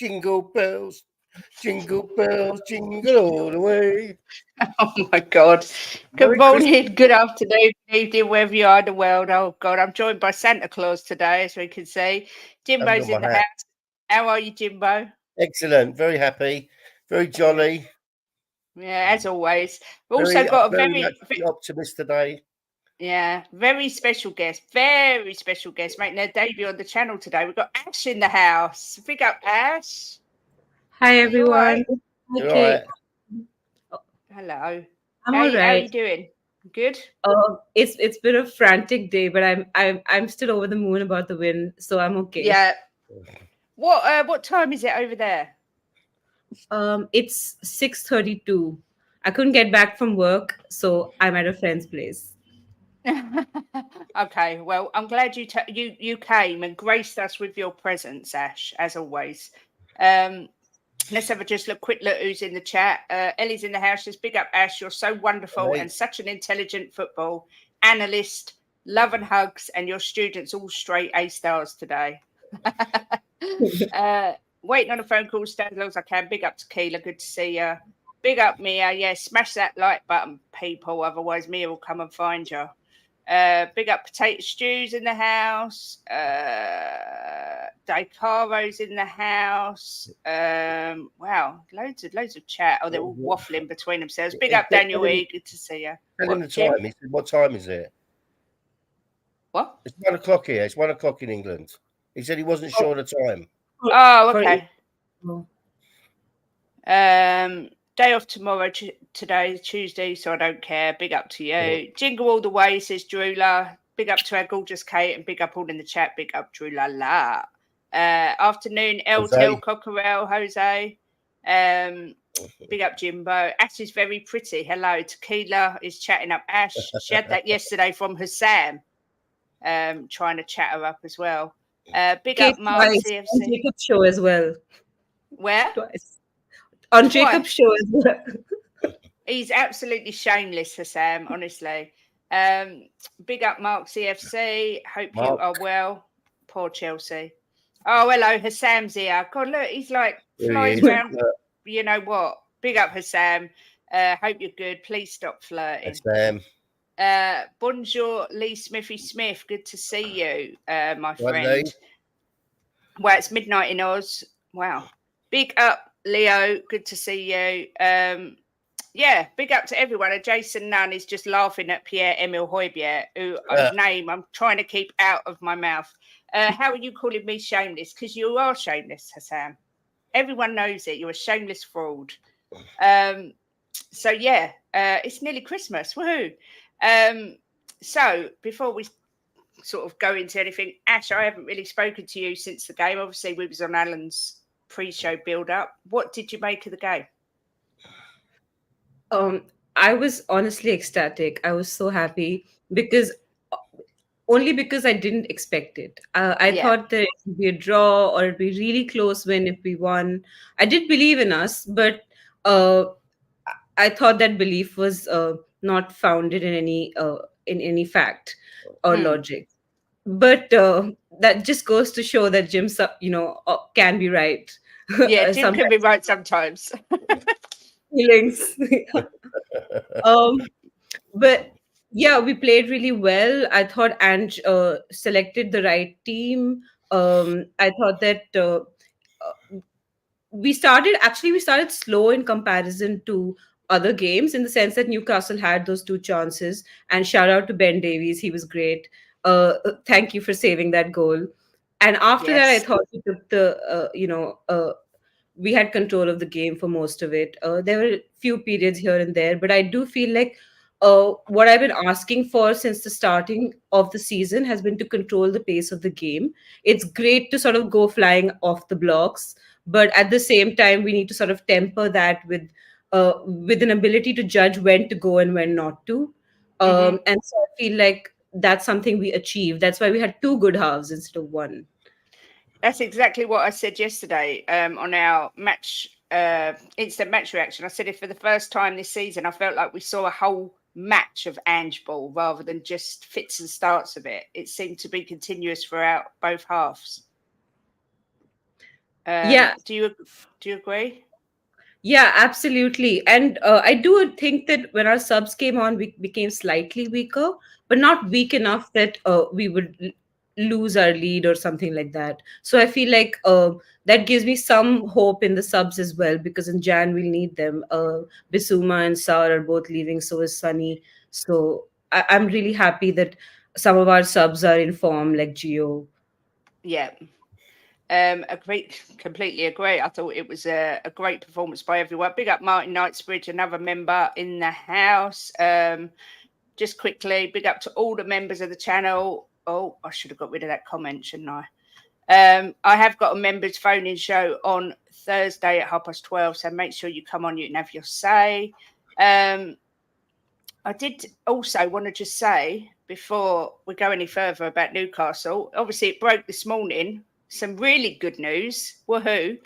Jingle bells, jingle all the way. Oh my God. Good Merry Christmas. morning, good afternoon, good evening, wherever you are in the world. Oh God, I'm joined by Santa Claus today, as we can see. Haven't got Jimbo's in my the hat. house. How are you, Jimbo? Excellent. Very happy. Very jolly. Yeah, as always. We've also Very, got a very much the optimist today. very special guest, making their debut on the channel today. We've got Ash in the house. Big up, Ash. Hi Are you all right? everyone. You're Okay, right. Hello. I'm How all are you right. doing? Good? It's been a frantic day, but I'm still over the moon about the win, so I'm okay. Yeah. What time is it over there? It's 6:32. I couldn't get back from work, so I'm at a friend's place. Okay, well, I'm glad you came and graced us with your presence, Ash, as always. Let's have a quick look who's in the chat. Ellie's in the house. Says, big up, Ash. You're so wonderful Hey. and such an intelligent football analyst. Love and hugs, and your students all straight A stars today. Waiting on a phone call, stay as long as I can. Big up to Keela. Good to see you. Big up, Mia. Yeah, smash that like button, people. Otherwise, Mia will come and find you. Big up Potato Stews in the house. Daikaro's in the house. Wow, loads of chat. Oh, they're all waffling between themselves. Big up Daniel E. Good to see you. Tell him the time. He said, what time is it? What? It's 1 o'clock here. It's 1 o'clock in England. He said he wasn't sure of the time. Oh, okay. Oh. Day off tomorrow. Today is Tuesday, so I don't care. Big up to you. Jingle all the way, says Drula. Big up to our gorgeous Kate, and big up all in the chat. Big up Drula la. Afternoon, Tel Cockerel, Jose. Big up Jimbo. Ash is very pretty. Hello. Tequila is chatting up Ash. She had that yesterday from her Sam. Trying to chat her up as well. Big Okay, up Mark twice CFC. on Jacob's show as well. Where? Twice. On Jacob's show as well. He's absolutely shameless, Sam, honestly. Big up Mark CFC. Hope you are well. Poor Chelsea. Oh, hello, Hassam's here. God, look, he's like flies around. You know what? Big up Hassam. Hope you're good. Please stop flirting. Sam. Bonjour, Lee Smithy Smith. Good to see you, my friend. Lee. Well, it's midnight in Oz. Wow. Big up, Leo. Good to see you. Yeah, big up to everyone. And Jason Nunn is just laughing at Pierre-Emile Højbjerg, whose name I'm trying to keep out of my mouth. How are you calling me shameless? Because you are shameless, Hassan. Everyone knows it. You're a shameless fraud. So, yeah, it's nearly Christmas. Woohoo. So, before we sort of go into anything, Ash, I haven't really spoken to you since the game. Obviously, we was on Alan's pre-show build-up. What did you make of the game? I was honestly ecstatic. I was so happy because I didn't expect it. I thought that it would be a draw or it'd be really close win if we won. I did believe in us, but I thought that belief was not founded in any fact or logic. But that just goes to show that Jim, can be right. Yeah, Jim can be right sometimes. Feelings. But yeah, we played really well. I thought Ange selected the right team. I thought that we started slow in comparison to other games, in the sense that Newcastle had those two chances. And shout out to Ben Davies, he was great. Thank you for saving that goal. And after that, I thought we took we had control of the game for most of it. There were a few periods here and there, but I do feel like what I've been asking for since the starting of the season has been to control the pace of the game. It's great to sort of go flying off the blocks, but at the same time, we need to sort of temper that with an ability to judge when to go and when not to. And so I feel like that's something we achieved. That's why we had two good halves instead of one. That's exactly what I said yesterday on our instant match reaction. I said, if for the first time this season, I felt like we saw a whole match of Ange ball rather than just fits and starts of it. It seemed to be continuous throughout both halves. Yeah, Do you agree? yeah, absolutely. And I do think that when our subs came on, we became slightly weaker, but not weak enough that we would lose our lead or something like that. So I feel like that gives me some hope in the subs as well, because in Jan we'll need them. Bisuma and Sar are both leaving, so is Sunny. So I'm really happy that some of our subs are in form, like Geo. Yeah. Agree, completely agree. I thought it was a great performance by everyone. Big up Martin Knightsbridge, another member in the house. Just quickly, big up to all the members of the channel. Oh, I should have got rid of that comment, shouldn't I? I have got a members phone-in show on Thursday at 12:30, so make sure you come on. You can have your say. I did also want to just say before we go any further about Newcastle, obviously it broke this morning. Some really good news. Woohoo!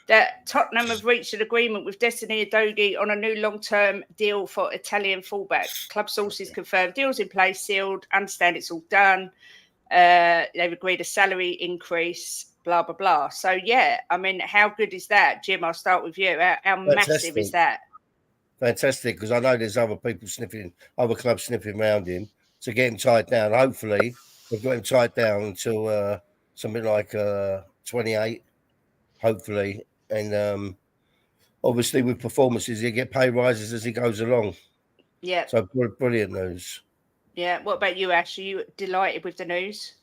That Tottenham have reached an agreement with Destiny Udogie on a new long-term deal for Italian fullback. Club sources confirmed deals in place, sealed. Understand it's all done. They've agreed a salary increase. Blah blah blah. So yeah, I mean, how good is that, Jim? I'll start with you. How massive is that? Fantastic, because I know there's other people other clubs sniffing around him to get him tied down. Hopefully, they've got him tied down until something like 28, hopefully. And obviously, with performances, he'll get pay rises as he goes along. Yeah. So brilliant news. Yeah. What about you, Ash? Are you delighted with the news?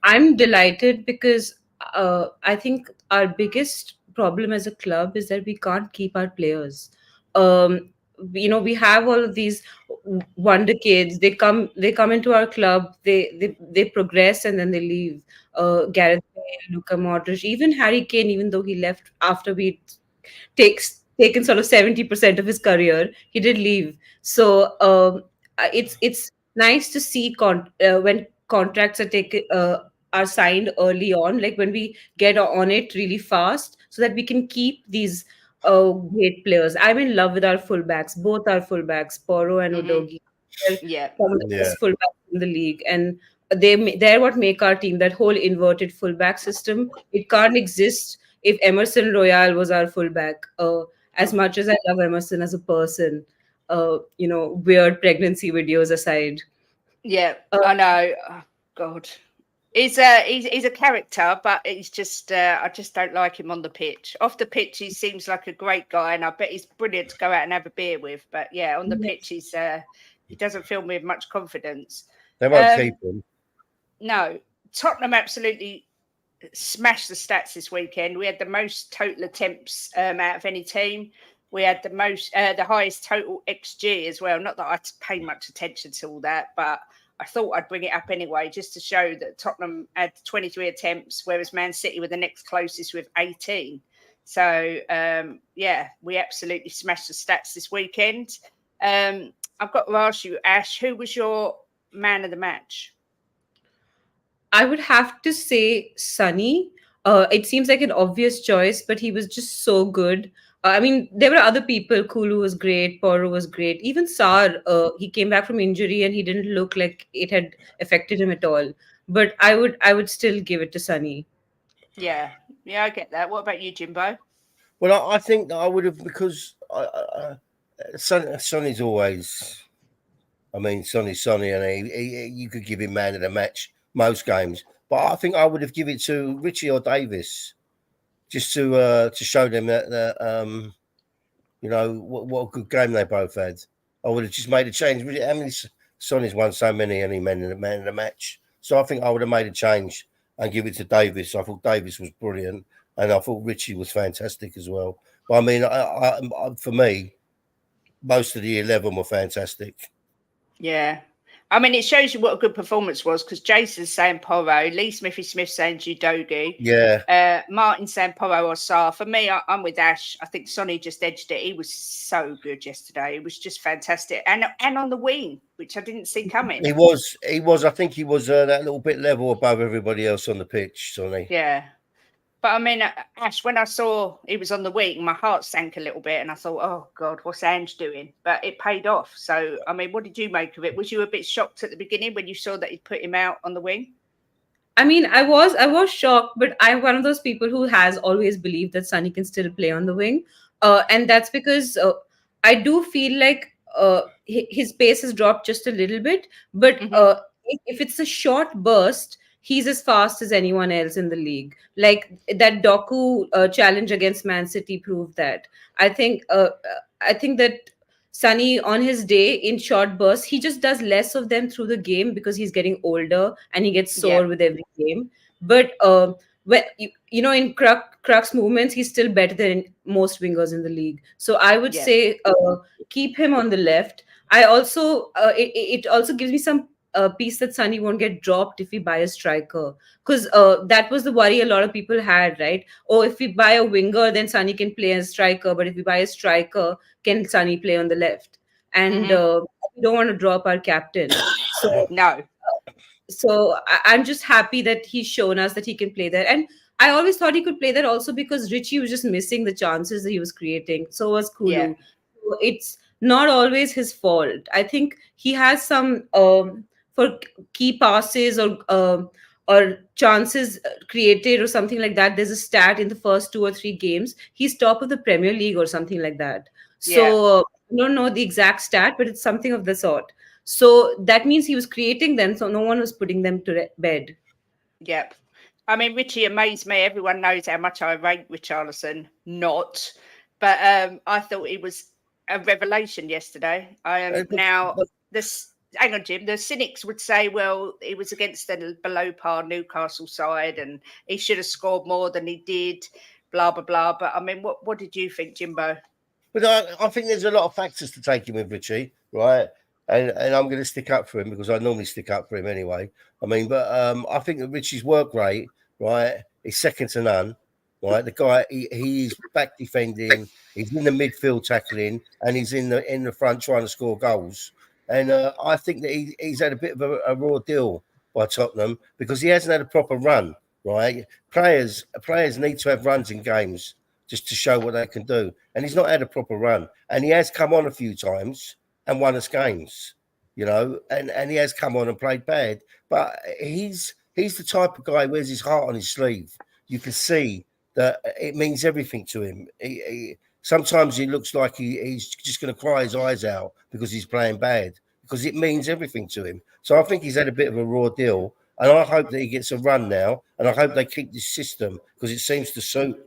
I'm delighted because I think our biggest problem as a club is that we can't keep our players. We have all of these wonder kids. They come into our club. They progress and then they leave. Gareth Bale, Luka Modric, even Harry Kane, even though he left after we taken sort of 70% of his career, he did leave. So it's nice to see when contracts are signed early on, like when we get on it really fast, so that we can keep these great players. I'm in love with our fullbacks, both our fullbacks, Poro and Mm-hmm. Udogie. They're Yeah. some of the best fullbacks in the league, and they're what make our team. That whole inverted fullback system, it can't exist if Emerson Royale was our fullback. As much as I love Emerson as a person, weird pregnancy videos aside. Yeah. Uh, I know. Oh, God. He's a character, but he's just I just don't like him on the pitch. Off the pitch, he seems like a great guy, and I bet he's brilliant to go out and have a beer with. But yeah, on the pitch, he doesn't fill me with much confidence. They won't keep him. No, Tottenham absolutely smashed the stats this weekend. We had the most total attempts out of any team. We had the highest total XG as well. Not that I pay much attention to all that, but I thought I'd bring it up anyway, just to show that Tottenham had 23 attempts, whereas Man City were the next closest with 18. So yeah, we absolutely smashed the stats this weekend. I've got to ask you, Ash, who was your man of the match? I would have to say Sunny. It seems like an obvious choice, but he was just so good. I mean, there were other people. Kulu was great. Poro was great. Even Sar, he came back from injury and he didn't look like it had affected him at all. But I would still give it to Sunny. Yeah, I get that. What about you, Jimbo? Well, I think that I would have, because Sonny's always. I mean, Sonny's Sonny, and you could give him man of the match most games. But I think I would have given it to Richie or Davis, just to show them that what a good game they both had. I would have just made a change. I mean, Sonny's won so many, and he man of the match. So I think I would have made a change and give it to Davis. I thought Davis was brilliant, and I thought Richie was fantastic as well. But I mean, for me, most of the 11 were fantastic. Yeah. I mean, it shows you what a good performance was, because Jason's saying Porro, Lee Smith saying Udogie. Yeah. Martin saying Porro or Sarr. For me, I'm with Ash. I think Sonny just edged it. He was so good yesterday. It was just fantastic. And on the wing, which I didn't see coming. He was. I think he was that little bit level above everybody else on the pitch, Sonny. Yeah. But I mean, Ash, when I saw he was on the wing, my heart sank a little bit and I thought, oh, God, what's Ange doing? But it paid off. So, I mean, what did you make of it? Was you a bit shocked at the beginning when you saw that he'd put him out on the wing? I mean, I was shocked, but I'm one of those people who has always believed that Sonny can still play on the wing, and that's because I do feel like his pace has dropped just a little bit. But Hmm. if it's a short burst, he's as fast as anyone else in the league. Like that Doku challenge against Man City proved that. I think that Sunny on his day in short bursts, he just does less of them through the game because he's getting older and he gets Yeah, sore with every game. But when in crux movements, he's still better than most wingers in the league. So I would yeah, say keep him on the left. I also it also gives me some piece that Sunny won't get dropped if we buy a striker, because that was the worry a lot of people had, right? Oh, if we buy a winger, then Sunny can play as striker, but if we buy a striker, can Sunny play on the left? And hmm, we don't want to drop our captain. no, I'm just happy that he's shown us that he can play there. And I always thought he could play there also because Richie was just missing the chances that he was creating. So was yeah, Kulu. So it's not always his fault. I think he has some for key passes or chances created or something like that. There's a stat in the first 2 or 3 games. He's top of the Premier League or something like that. yeah, So I don't know the exact stat, but it's something of the sort. So that means he was creating them, so no one was putting them to bed. yeah. I mean, Richie amazed me. Everyone knows how much I rate Richarlison. Not, but I thought he was a revelation yesterday. Now But this. Hang on, Jim. The cynics would say, well, he was against the below par Newcastle side and he should have scored more than he did, blah, blah, blah. But I mean, what did you think, Jimbo? I think there's a lot of factors to take him with Richie, right? And I'm going to stick up for him because I normally stick up for him anyway. I mean, but I think that Richie's work rate, right, is second to none. Right, the guy he's back defending, he's in the midfield tackling, and he's in the front trying to score goals. And I think that he's had a bit of a raw deal by Tottenham because he hasn't had a proper run. Right, players need to have runs in games just to show what they can do. And he's not had a proper run. And he has come on a few times and won us games, and he has come on and played bad. But he's the type of guy who wears his heart on his sleeve. You can see that it means everything to him. Sometimes he looks like he's just going to cry his eyes out because he's playing bad, because it means everything to him. So I think he's had a bit of a raw deal. And I hope that he gets a run now. And I hope they keep this system because it seems to suit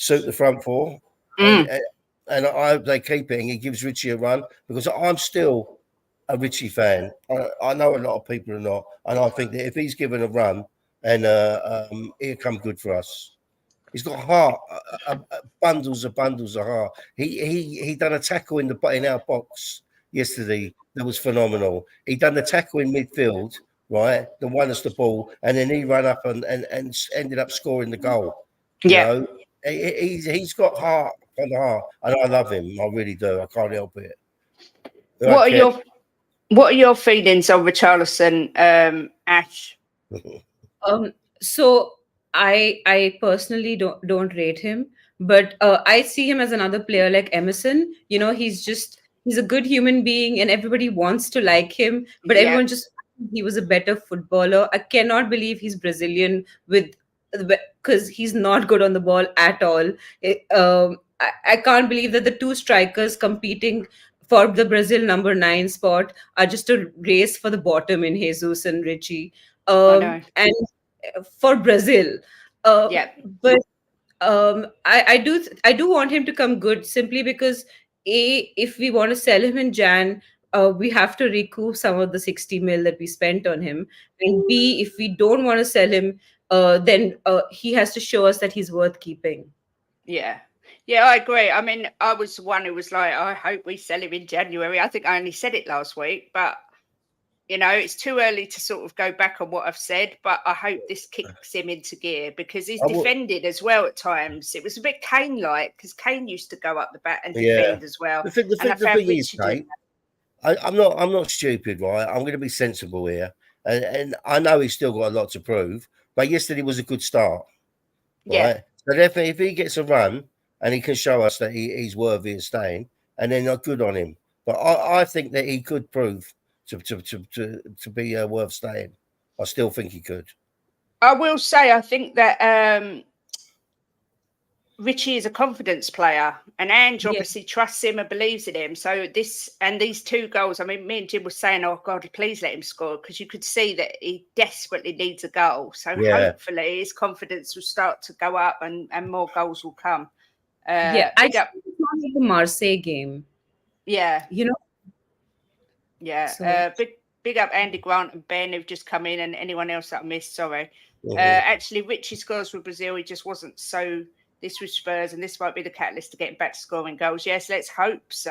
the front four, and Mm, I hope they keep it and he gives Richie a run because I'm still a Richie fan. I know a lot of people are not, and I think that if he's given a run, and he'll come good for us. He's got heart, bundles of heart. He done a tackle in our box yesterday that was phenomenal. He done the tackle in midfield, right? The won us the ball, and then he ran up and ended up scoring the goal. You yeah. know, he's got heart on the heart, and I love him. I really do. I can't help it. I don't What are care. your feelings on Richarlison, Ash? Um, so I personally don't rate him, but I see him as another player like Emerson. He's a good human being, and everybody wants to like him, but Yeah, everyone just he was a better footballer. I cannot believe he's Brazilian with because he's not good on the ball at all. I can't believe that the two strikers competing for the Brazil number 9 spot are just a race for the bottom in Jesus and Richie. I know. And for Brazil. Uh, Yeah, but I do want him to come good simply because if we want to sell him in Jan, we have to recoup some of the 60 mil that we spent on him. And B, if we don't want to sell him, then he has to show us that he's worth keeping. yeah. Yeah, I agree. I mean, I was the one who was like, I hope we sell him in January. I think I only said it last week, but it's too early to sort of go back on what I've said, but I hope this kicks him into gear because he's I will, defended as well at times. It was a bit Kane-like because Kane used to go up the back and yeah. defend as well. The thing, the And I thing, the found thing is, Richie doing Kate, I'm not stupid, right? I'm going to be sensible here, and I know he's still got a lot to prove. But yesterday was a good start, that. Yeah, right? So definitely, if he gets a run and he can show us that he's worthy of staying, and then not good on him. But I think that he could prove to be worth staying. I still think he could. I will say, I think that Richie is a confidence player, and Ange obviously trusts him and believes in him. So these 2 goals, I mean, me and Jim were saying, oh God, please let him score, because you could see that he desperately needs a goal. So hopefully his confidence will start to go up and more goals will come. I think it's not like the Marseille game. Yeah. You know? Yeah. So. Big up Andy Grant and Ben who've just come in, and anyone else that I missed, sorry. Actually, Richie scores with Brazil. He just wasn't so... This was Spurs, and this might be the catalyst to getting back to scoring goals. Yes, let's hope so.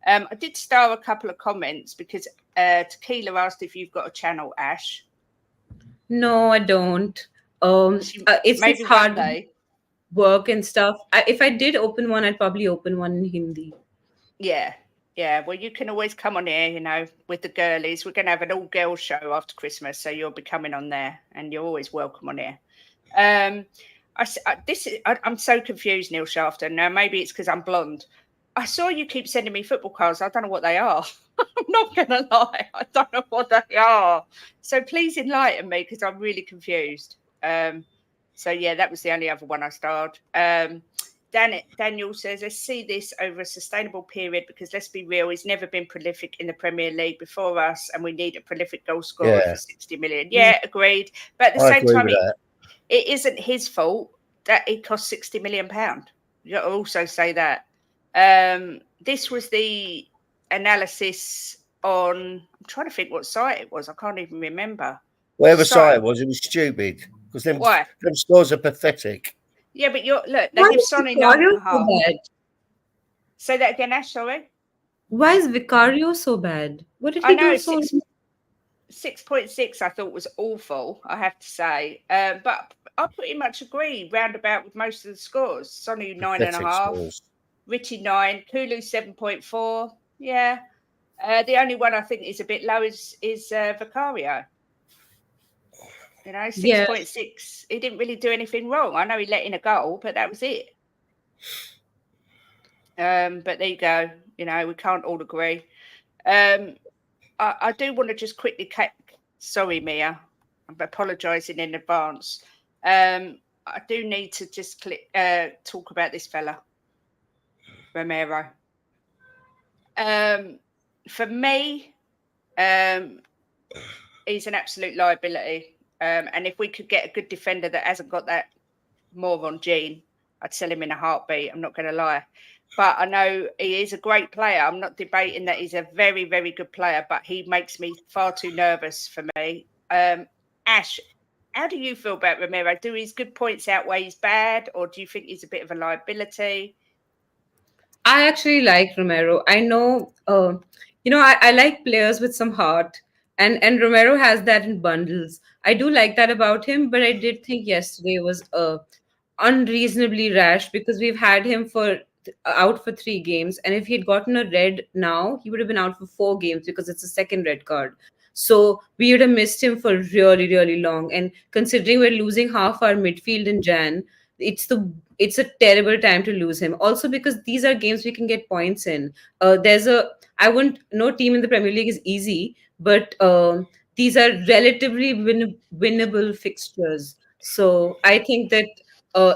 I did star a couple of comments because Tequila asked if you've got a channel, Ash. No, I don't. It's maybe just hard work and stuff. If I did open one, I'd probably open one in Hindi. Yeah. Well, you can always come on here, with the girlies. We're going to have an all-girls show after Christmas, so you'll be coming on there, and you're always welcome on here. I'm so confused, Neil Shafter. Now, maybe it's because I'm blonde. I saw you keep sending me football cards. I don't know what they are. I'm not going to lie. I don't know what they are. So please enlighten me, because I'm really confused. So, yeah, that was the only other one I starred. Daniel says, let's see this over a sustainable period, because let's be real, he's never been prolific in the Premier League before us, and we need a prolific goal scorer for 60 million. Yeah, agreed. But at the same time, it isn't his fault that it cost £60 million. You also say that. This was the analysis on, I'm trying to think what site it was. I can't even remember. Whatever site it was stupid, because them scores are pathetic. Yeah, but look, they give Sonny 9.5. Say that again, Ash, sorry. Why is Vicario so bad? What did he do so 6.6 I thought was awful, I have to say. But I pretty much agree roundabout with most of the scores. Sonny 9.5, Richie 9, Kulu 7.4. Yeah. The only one I think is a bit low is Vicario. 6.6. He didn't really do anything wrong. I know he let in a goal, but that was it. But there you go. We can't all agree. I do want to just quickly... Sorry, Mia. I'm apologising in advance. I do need to just talk about this fella, Romero. For me, he's an absolute liability. And if we could get a good defender that hasn't got that moron gene, I'd sell him in a heartbeat. I'm not going to lie. But I know he is a great player. I'm not debating that he's a very, very good player, but he makes me far too nervous for me. Ash, how do you feel about Romero? Do his good points outweigh his bad, or do you think he's a bit of a liability? I actually like Romero. I know, I like players with some heart, and Romero has that in bundles. I do like that about him, but I did think yesterday was unreasonably rash, because we've had him out for 3 games, and if he'd gotten a red now, he would have been out for 4 games, because it's a second red card. So we would have missed him for really, really long. And considering we're losing half our midfield in Jan, it's a terrible time to lose him. Also, because these are games we can get points in. No team in the Premier League is easy, but these are relatively winnable fixtures. So I think that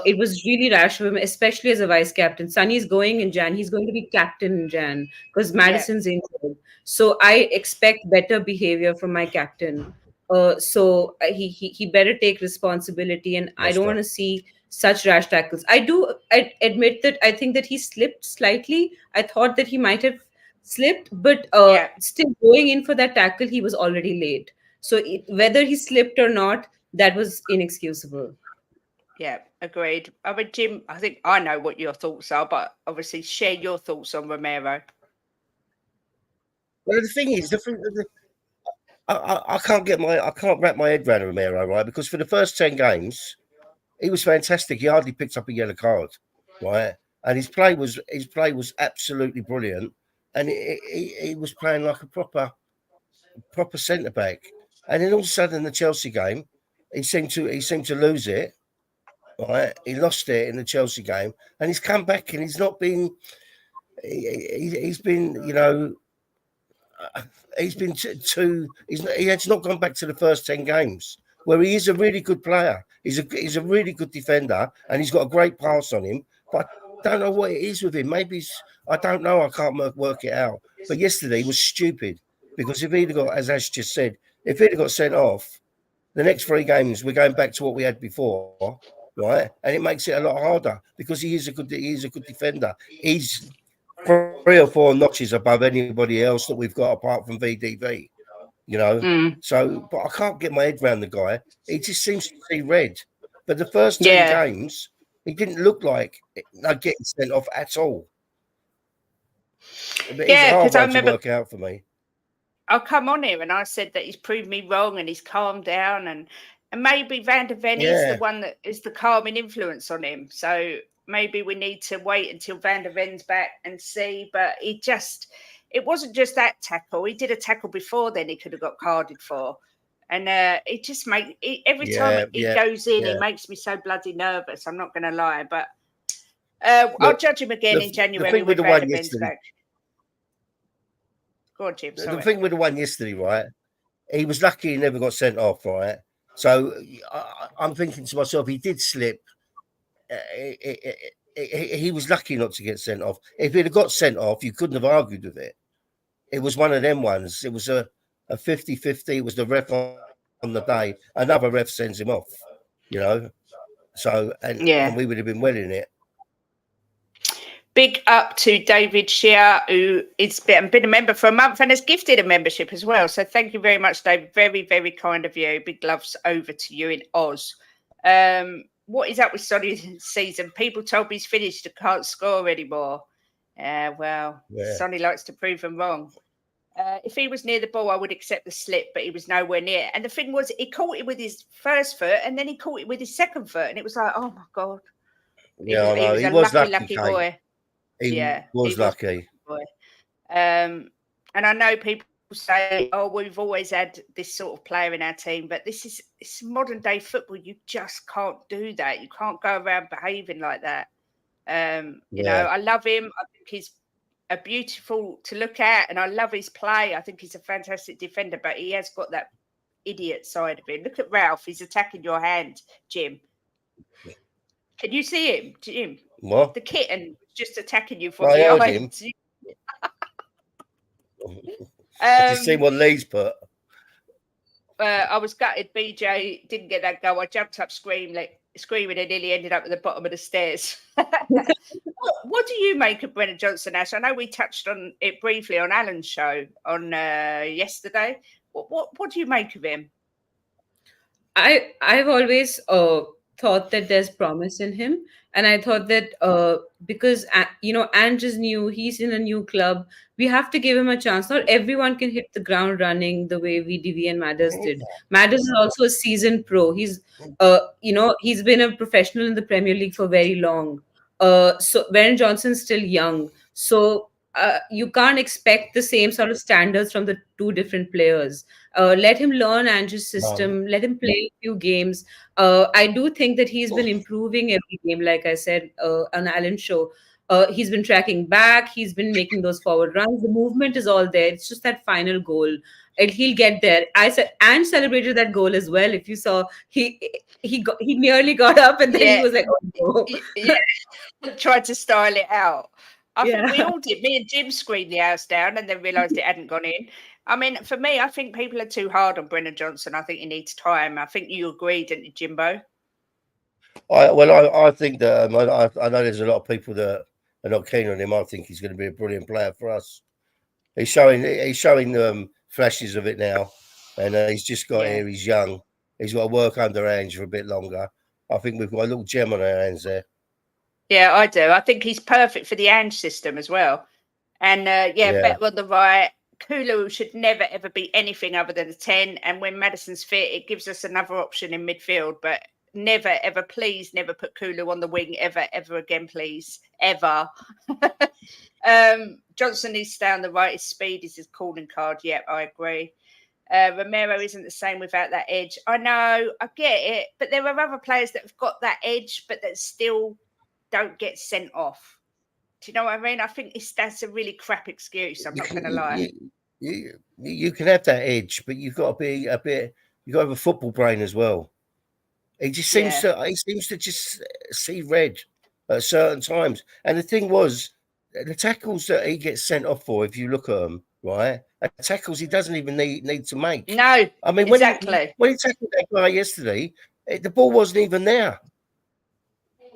it was really rash of him, especially as a vice captain. Sonny's going in Jan. He's going to be captain in Jan because Madison's injured. So I expect better behavior from my captain. So he better take responsibility, and I don't want to see such rash tackles. I admit that I think that he slipped slightly. I thought that he might have slipped, but still going in for that tackle, he was already late. So whether he slipped or not, that was inexcusable. Yeah, agreed. I mean, Jim, I think I know what your thoughts are, but obviously share your thoughts on Romero. Well, the thing is, I can't wrap my head around Romero, right? Because for the first 10 games, he was fantastic. He hardly picked up a yellow card, right? And his play was absolutely brilliant. And he was playing like a proper centre back. And then all of a sudden, in the Chelsea game, he seemed to lose it. Right, he lost it in the Chelsea game, and he's come back, and he's not been. He's been, he's been he has not gone back to the first 10 games. where he is a really good player. He's a really good defender, and he's got a great pass on him. But I don't know what it is with him. Maybe I don't know. I can't work it out. But yesterday was stupid because if he'd have got, as Ash just said, if he'd have got sent off, the next 3 games we're going back to what we had before, right? And it makes it a lot harder because he is a good defender. He's 3 or 4 notches above anybody else that we've got apart from VDV. You know, so but I can't get my head around the guy. He just seems to see red. But the first 10 games, he didn't look like getting sent off at all. But he's a hard one to work out for me. I'll come on here and I said that he's proved me wrong and he's calmed down and maybe Van der Ven is the one that is the calming influence on him. So maybe we need to wait until Van der Ven's back and see. But it wasn't just that tackle. He did a tackle before then he could have got carded for. And it just every time he goes in, it makes me so bloody nervous. I'm not going to lie. But I'll judge him again in January when Van der Ven's back. Go on, Jim. The thing with the one yesterday, right? He was lucky he never got sent off, right? So I'm thinking to myself, he did slip. He was lucky not to get sent off. If he'd have got sent off, you couldn't have argued with it. It was one of them ones. It was a 50-50. It was the ref on the day. Another ref sends him off, you know. So, and we would have been well in it. Big up to David Shear, who has been a member for a month and has gifted a membership as well. So thank you very much, David. Very, very kind of you. Big loves over to you in Oz. What is up with Sonny's season? People told me he's finished and can't score anymore. Sonny likes to prove them wrong. If he was near the ball, I would accept the slip, but he was nowhere near. And the thing was, he caught it with his first foot and then he caught it with his second foot. And it was like, oh, my God. Yeah, he was a lucky boy. He was lucky. And I know people say, oh, we've always had this sort of player in our team, but it's modern day football. You just can't do that. You can't go around behaving like that. You know, I love him. I think he's a beautiful to look at and I love his play. I think he's a fantastic defender, but he has got that idiot side of him. Look at Ralph. He's attacking your hand, Jim. Can you see him, Jim? What? The kitten just attacking you from behind. Did you see what Lee's put? I was gutted. BJ didn't get that goal. I jumped up screaming and nearly ended up at the bottom of the stairs. What do you make of Brennan Johnson, Ash? I know we touched on it briefly on Alan's show on yesterday. What do you make of him? I've always thought that there's promise in him. And I thought that because, Ange is new, he's in a new club, we have to give him a chance. Not everyone can hit the ground running the way VDV and Madders did. Madders is also a seasoned pro. He's been a professional in the Premier League for very long. So Brennan Johnson's still young. So you can't expect the same sort of standards from the two different players. Let him learn Ange's system. Let him play a few games. I do think that he's been improving every game, like I said on Alan's show. He's been tracking back. He's been making those forward runs. The movement is all there. It's just that final goal. And he'll get there. Ange celebrated that goal as well. If you saw, he nearly got up and then he was like, oh no. Tried to style it out. I think we all did. Me and Jim screamed the house down and then realised it hadn't gone in. I mean, for me, I think people are too hard on Brennan Johnson. I think he needs time. I think you agree, didn't you, Jimbo? I think that I know there's a lot of people that are not keen on him. I think he's going to be a brilliant player for us. He's showing flashes of it now, and he's just got here. He's young. He's got to work under Ange for a bit longer. I think we've got a little gem on our hands there. Yeah, I do. I think he's perfect for the Ange system as well. And better on the right. Kulu should never, ever be anything other than a 10. And when Maddison's fit, it gives us another option in midfield. But never, ever, please, never put Kulu on the wing ever, ever again, please. Ever. Johnson needs to stay on the right. His speed is his calling card. Yep, I agree. Romero isn't the same without that edge. I know, I get it. But there are other players that have got that edge, but that still don't get sent off. Do you know what I mean? I think that's a really crap excuse. I'm not going to lie. You can have that edge, but you've got to be a bit You got to have a football brain as well. He just seems to just see red at certain times. And the thing was, the tackles that he gets sent off for, if you look at them, right, are tackles he doesn't even need to make. No, I mean, exactly. when he tackled that guy yesterday, the ball wasn't even there.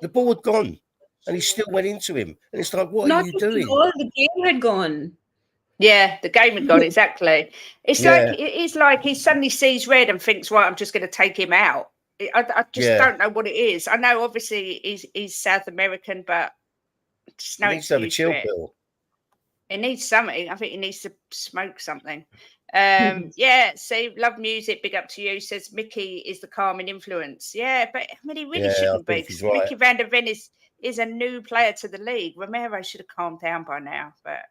The ball had gone, and he still went into him. And it's like, what are you doing? The game had gone. Yeah, the game had gone, exactly. It's like he suddenly sees red and thinks, right, I'm just going to take him out. I just don't know what it is. I know, obviously, he's South American, but just no he needs to have a chill pill. He needs something. I think he needs to smoke something. See, love music. Big up to you. Says Mickey is the calming influence. Yeah, but I mean, he really shouldn't be. Right. Mickey van der Ven is a new player to the league. Romero should have calmed down by now, but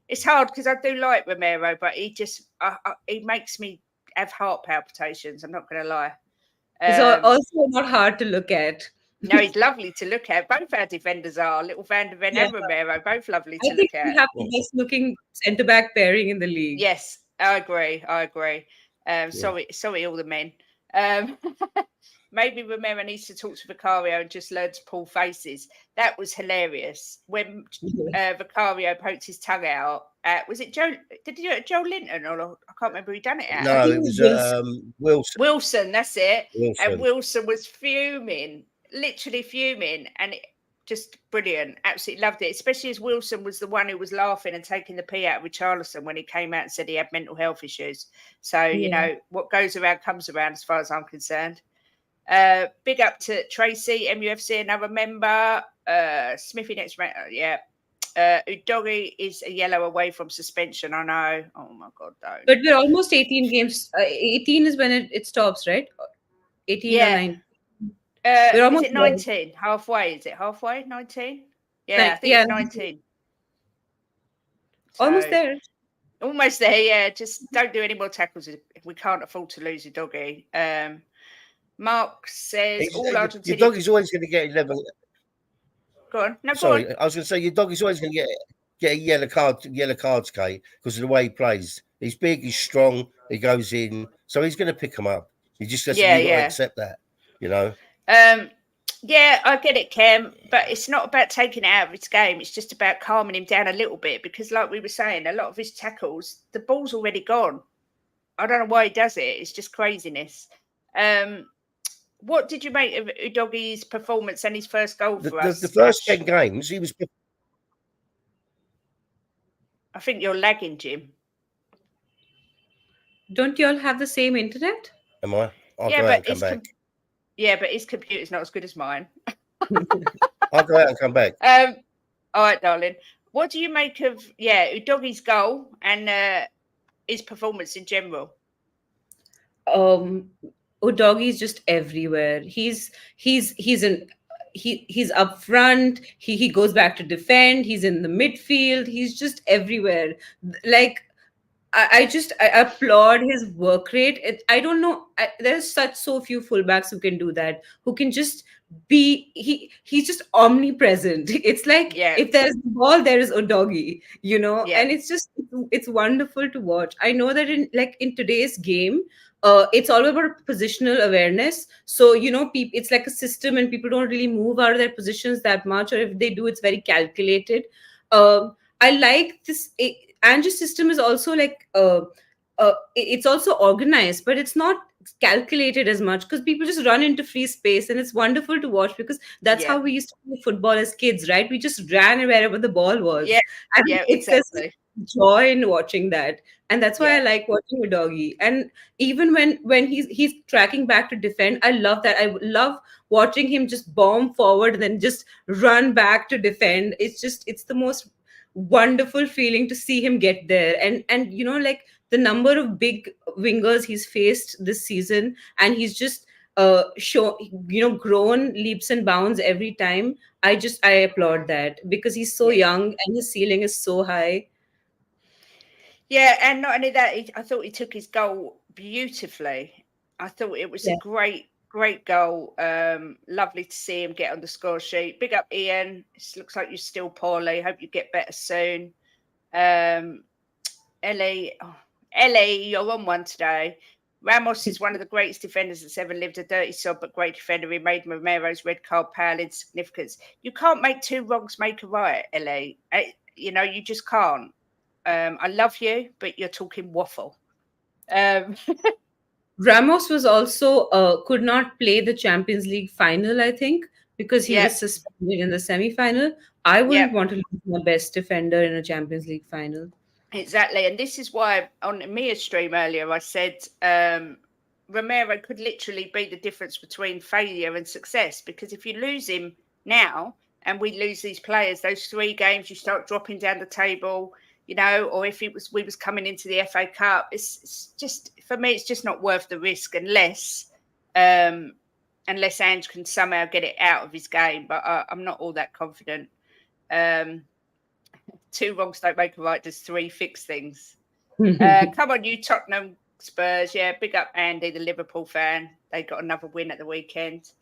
it's hard because I do like Romero, but he just he makes me have heart palpitations. I'm not going to lie. He's also not hard to look at. No, he's lovely to look at. Both our defenders are. Little Van der Ven and Romero, both lovely to look at. We have the best looking centre-back pairing in the league. Yes, I agree. Sorry, all the men. Maybe Romero needs to talk to Vicario and just learn to pull faces. That was hilarious. When Vicario poked his tongue out was it Joe? Did he do it at Joe Linton? Or I can't remember who he done it at. No, it was Wilson. Wilson, that's it. And Wilson was fuming. Literally fuming, and just brilliant. Absolutely loved it, especially as Wilson was the one who was laughing and taking the pee out of Richarlison when he came out and said he had mental health issues. So, you know, what goes around comes around as far as I'm concerned. Big up to Tracy, MUFC, another member. Smithy next round. Udogie is a yellow away from suspension, I know. Oh, my God, don't. But we're almost 18 games. 18 is when it stops, right? 18 or 9. Is it 19? Halfway? Is it halfway? 19? Yeah, I think it's 19. Almost there. Almost there, yeah. Just don't do any more tackles. We can't afford to lose Udogie. Mark says all Argentinians. Udogie's always going to get 11. Go on. No, Sorry, go on. I was going to say Udogie's always going to get a yellow cards, Kate, because of the way he plays. He's big, he's strong, he goes in, so he's going to pick them up. He just has to accept that, you know. I get it, Cam, but it's not about taking it out of his game. It's just about calming him down a little bit because, like we were saying, a lot of his tackles, the ball's already gone. I don't know why he does it. It's just craziness. What did you make of Udogie's performance and his first goal for us? The first 10 games, he was... I think you're lagging, Jim. Don't you all have the same internet? Am I? I'll go out and come back. But his computer's not as good as mine. I'll go out and come back. All right, darling. What do you make of Udogie's goal and his performance in general? Udogie's just everywhere. He's up front. He goes back to defend. He's in the midfield. He's just everywhere. Like I applaud his work rate. I don't know. There's so few fullbacks who can do that. Who can just be he's just omnipresent. It's like if there's the ball, there is Udogie, you know. And it's wonderful to watch. I know that in today's game, it's all about positional awareness. So you know, it's like a system, and people don't really move out of their positions that much, or if they do, it's very calculated. I like this. Angie's system is also like it's also organized, but it's not calculated as much because people just run into free space, and it's wonderful to watch because that's how we used to play football as kids, right? We just ran wherever the ball was. It's exactly. Joy in watching that, and that's why I like watching Udogie. And even when he's tracking back to defend, I love that. I love watching him just bomb forward and then just run back to defend. It's the most wonderful feeling to see him get there. And you know, like the number of big wingers he's faced this season, and he's just grown leaps and bounds every time. I applaud that because he's so young and his ceiling is so high. Yeah, and not only that, I thought he took his goal beautifully. I thought it was a great goal. Lovely to see him get on the score sheet. Big up, Ian. It looks like you're still poorly. Hope you get better soon. Ellie, you're on one today. Ramos is one of the greatest defenders that's ever lived, a dirty sod, but great defender. He made Romero's red card pale in significance. You can't make two wrongs make a right, Ellie. You just can't. I love you, but you're talking waffle. Ramos was also could not play the Champions League final, I think, because he was suspended in the semi-final. I wouldn't want to lose my best defender in a Champions League final. Exactly. And this is why on Mia's stream earlier, I said Romero could literally be the difference between failure and success, because if you lose him now and we lose these players, those 3 games, you start dropping down the table, or if we was coming into the FA Cup, it's just, for me, it's just not worth the risk unless Ange can somehow get it out of his game. But I'm not all that confident. 2 wrongs don't make a right. Does 3 fix things? Come on, you Tottenham Spurs. Yeah, big up Andy, the Liverpool fan. They got another win at the weekend.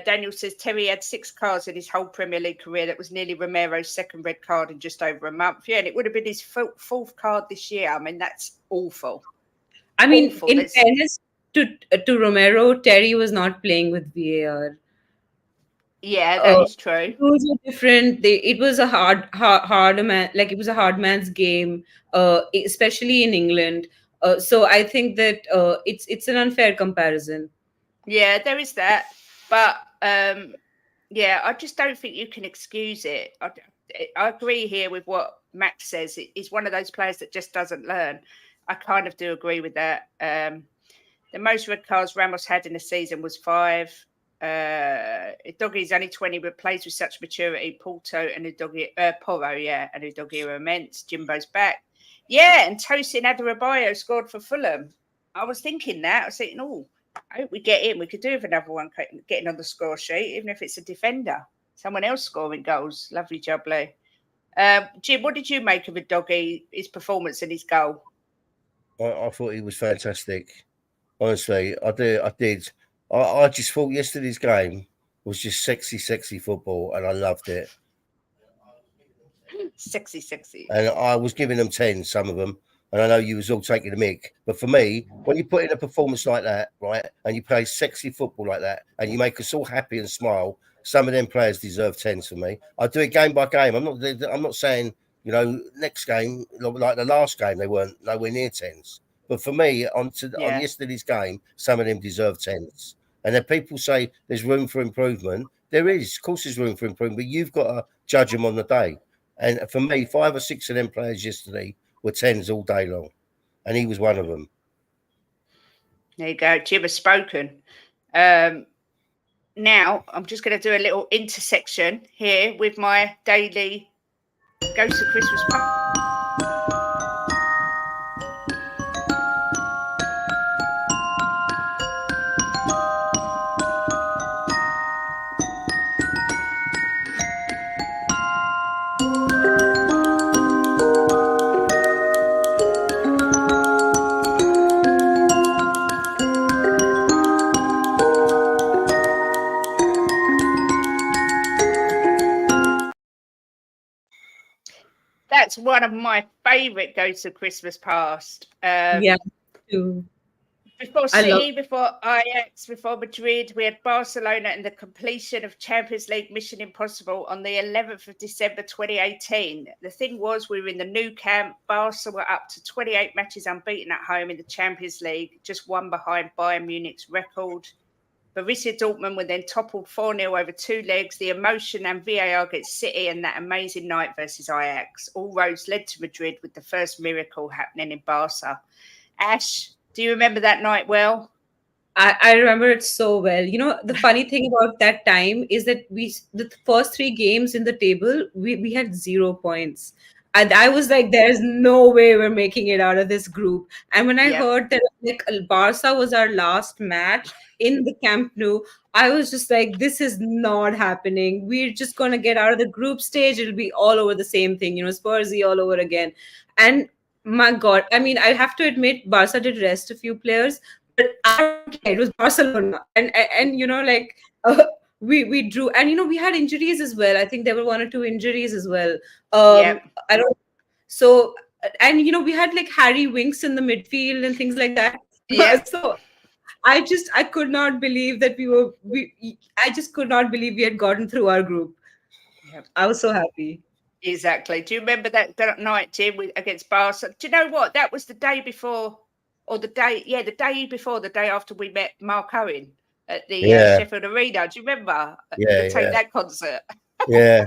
Daniel says Terry had 6 cards in his whole Premier League career. That was nearly Romero's second red card in just over a month. Yeah, and it would have been his 4th card this year. I mean, that's awful. I mean, in fairness to Romero, Terry was not playing with VAR. Yeah, that is true. Rules were different. It was a hard man. Like, it was a hard man's game, especially in England. So I think that it's an unfair comparison. Yeah, there is that, but I just don't think you can excuse it. I agree here with what Max says. He's one of those players that just doesn't learn. I kind of do agree with that. The most red cards Ramos had in a season was 5. Udogie's only 20, but plays with such maturity. Porto and Porro, and Udogie are immense. Jimbo's back. Yeah, and Tosin Adarabioyo scored for Fulham. I was thinking that. I was thinking, I hope we get in. We could do with another one getting on the score sheet, even if it's a defender. Someone else scoring goals. Lovely job, Lee. Jim, what did you make of Udogie, his performance and his goal? I thought he was fantastic. Honestly, I did. I just thought yesterday's game was just sexy football, and I loved it. Sexy. And I was giving them 10, some of them, and I know you was all taking the mick. But for me, when you put in a performance like that, right, and you play sexy football like that, and you make us all happy and smile, some of them players deserve 10s for me. I do it game by game. I'm not saying, next game, like the last game, they weren't nowhere near 10s. But for me, on yesterday's game, some of them deserve 10s. And then people say there's room for improvement. There is. Of course there's room for improvement, but you've got to judge them on the day. And for me, 5 or 6 of them players yesterday were 10s all day long. And he was one of them. There you go. Jim has spoken. Now, I'm just going to do a little intersection here with my daily Ghost of Christmas Past. That's one of my favourite Ghosts of Christmas Past. Too. Before City, before Ajax, before Madrid, we had Barcelona and the completion of Champions League Mission Impossible on the 11th of December 2018. The thing was, we were in the new camp. Barca were up to 28 matches unbeaten at home in the Champions League, just one behind Bayern Munich's record. Borussia Dortmund were then toppled 4-0 over 2 legs. The emotion and VAR against City and that amazing night versus Ajax. All roads led to Madrid with the first miracle happening in Barca. Ash, do you remember that night well? I remember it so well. The funny thing about that time is that the first 3 games in the table, we had 0 points. And I was like, there's no way we're making it out of this group. And when I heard that Barca was our last match in the Camp Nou, I was just like, this is not happening. We're just going to get out of the group stage. It'll be all over the same thing, Spursy all over again. And my God, I mean, I have to admit, Barca did rest a few players, but I don't care. It was Barcelona. And we drew, and we had injuries as well. I think there were 1 or 2 injuries as well. I don't. So, and we had like Harry Winks in the midfield and things like that. Yeah. So I could not believe that I just could not believe we had gotten through our group. Yep. I was so happy. Exactly. Do you remember that night, Jim, against Barca? Do you know what? That was the day before, or the day before, the day after we met Mark Owen at the Yeah, Sheffield Arena. Do you remember the yeah, Take yeah, That concert? yeah,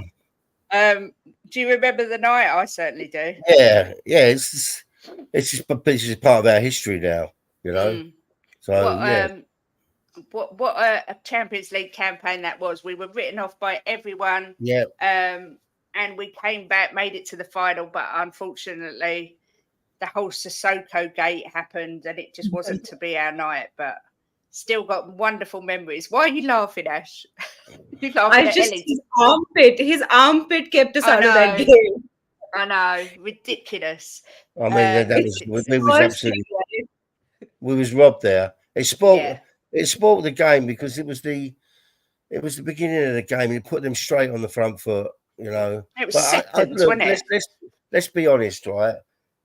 Do you remember the night? I certainly do. yeah, yeah. It's just part of our history now, you know. Mm. So yeah, What a Champions League campaign that was. We were written off by everyone, yeah. and we came back, made it to the final, but unfortunately, the whole Sissoko gate happened, and it just wasn't to be our night. But still got wonderful memories. Why are you laughing, Ash? You laughing I at just Ellie? his armpit kept us I out of that know, game. I know, ridiculous. I mean, that It's was it's we was Spurs thing, absolutely right? we was robbed there. Yeah, It spoiled the game because it was the beginning of the game and it put them straight on the front foot, you know. it was But seconds, look, wasn't it? let's be honest, right?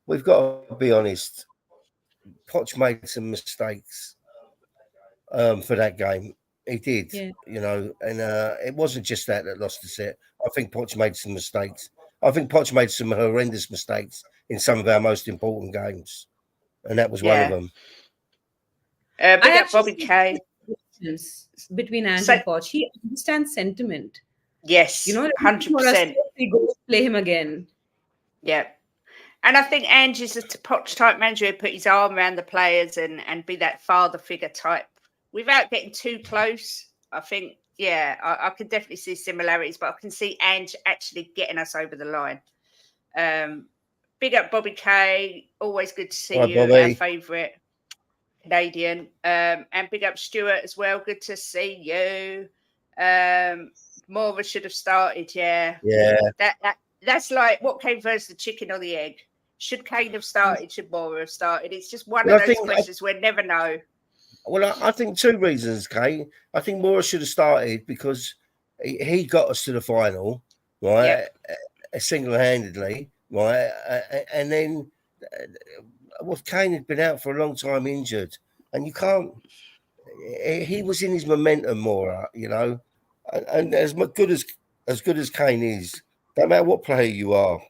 We've got to be honest. Poch made some mistakes for that game. He did, Yeah. you know, and it wasn't just that lost the set. I think Poch made some mistakes. I think Poch made some horrendous mistakes in some of our most important games, and that was one of Yeah. them. Big I up actually Bobby see Kay. the difference between Ange So and Poch. He understands sentiment. You yes, know, like, Lucas Moura 100%. said, we go play him again. Yeah. And I think Ange is a Poch type manager who put his arm around the players and be that father figure type without getting too close. I think, yeah, I can definitely see similarities, but I can see Ange actually getting us over the line. Big up Bobby Kay. Always good to see All right, you, our Bobby. favourite Canadian. And big up Stuart as well. Good to see you. Mora should have started, yeah. Yeah. That's like what came first, the chicken or the egg? Should Kane have started? Should Mora have started? It's just one Well, of those questions we'll never know. I think two reasons, Kate. I think Moore should have started because he got us to the final, right, Yep. single handedly, right, and then well, Kane had been out for a long time injured, and you can't. He was in his momentum more, you know, and as good as Kane is, no matter what player you are,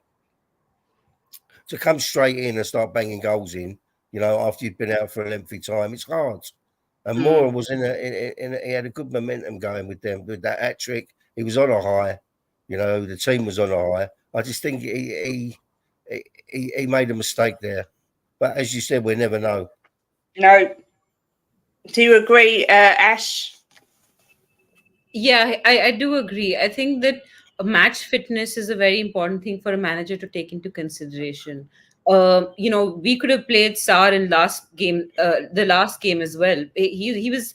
to come straight in and start banging goals in, you know, after you've been out for a lengthy time, it's hard. And Moore was he had a good momentum going with them with that hat trick. He was on a high, you know, the team was on a high. I just think he made a mistake there. But as you said, we never know. No. Do you agree, Ash? Yeah, I do agree. I think that a match fitness is a very important thing for a manager to take into consideration. We could have played Sar in the last game as well. He was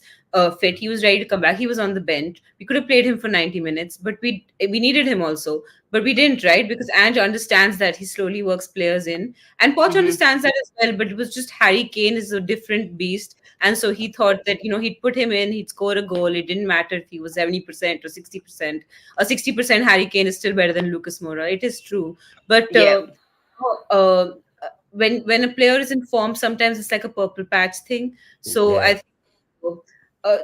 fit. He was ready to come back. He was on the bench. We could have played him for 90 minutes, but we needed him also, but we didn't, right? Because Ange understands that he slowly works players in, and Poch Mm-hmm. understands that as well. But it was just Harry Kane is a different beast, and so he thought that, he'd put him in, he'd score a goal. It didn't matter if he was 70% or 60%. A 60% Harry Kane is still better than Lucas Moura. It is true. But Yeah. uh, when a player is in form, sometimes it's like a purple patch thing. So Yeah, I think uh,